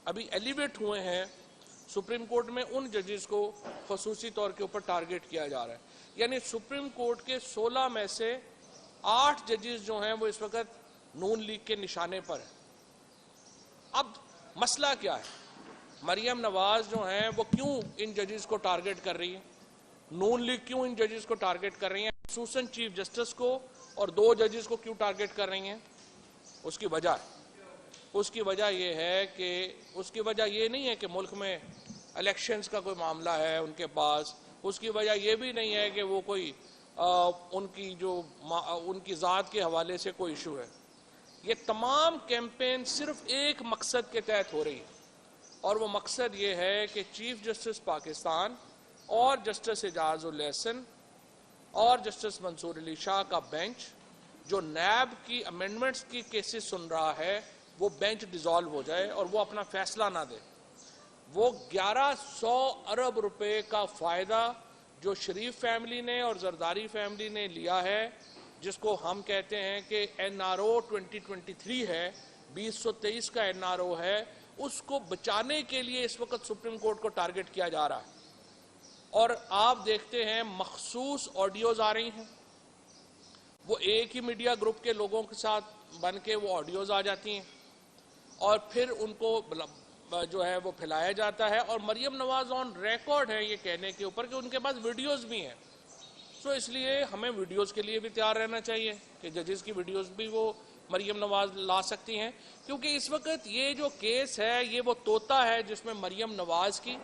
ابھی ایلیویٹ ہوئے ہیں سپریم کورٹ میں، ان ججز کو خصوصی طور کے اوپر ٹارگٹ کیا جا رہا ہے. یعنی سپریم کورٹ کے 16 میں سے 8 ججز جو ہیں وہ اس وقت نون لیگ کے نشانے پر ہیں. اب مسئلہ کیا ہے؟ مریم نواز جو ہیں وہ کیوں ان ججز کو ٹارگٹ کر رہی ہیں؟ نون لیگ کیوں ان ججز کو ٹارگٹ کر رہی ہیں؟ خصوصاً چیف جسٹس کو اور 2 ججز کو کیوں ٹارگٹ کر رہی ہیں؟ اس کی وجہ یہ ہے کہ اس کی وجہ یہ نہیں ہے کہ ملک میں الیکشنز کا کوئی معاملہ ہے ان کے پاس. اس کی وجہ یہ بھی نہیں ہے کہ وہ کوئی ان کی ذات کے حوالے سے کوئی ایشو ہے. یہ تمام کیمپین صرف ایک مقصد کے تحت ہو رہی ہے، اور وہ مقصد یہ ہے کہ چیف جسٹس پاکستان اور جسٹس اعجاز الاحسن اور جسٹس منصور علی شاہ کا بینچ جو نیب کی امینڈمنٹس کی کیسز سن رہا ہے، وہ بینچ ڈیزالو ہو جائے اور وہ اپنا فیصلہ نہ دے. وہ 1100 ارب روپے کا فائدہ جو شریف فیملی نے اور زرداری فیملی نے لیا ہے، جس کو ہم کہتے ہیں کہ NRO 2023 ہے، 2023 کا NRO ہے، اس کو بچانے کے لیے اس وقت سپریم کورٹ کو ٹارگٹ کیا جا رہا ہے. اور آپ دیکھتے ہیں مخصوص آڈیوز آ رہی ہیں، وہ ایک ہی میڈیا گروپ کے لوگوں کے ساتھ بن کے وہ آڈیوز آ جاتی ہیں اور پھر ان کو جو ہے وہ پھیلایا جاتا ہے. اور مریم نواز آن ریکارڈ ہے یہ کہنے کے اوپر کہ ان کے پاس ویڈیوز بھی ہیں. سو اس لیے ہمیں ویڈیوز کے لیے بھی تیار رہنا چاہیے کہ ججز کی ویڈیوز بھی وہ مریم نواز لا سکتی ہیں، کیونکہ اس وقت یہ جو کیس ہے یہ وہ طوطا ہے جس میں مریم نواز کی،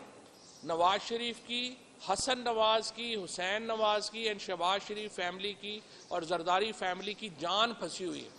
نواز شریف کی، حسن نواز کی، حسین نواز کی، شہباز شریف فیملی کی اور زرداری فیملی کی جان پھنسی ہوئی ہے.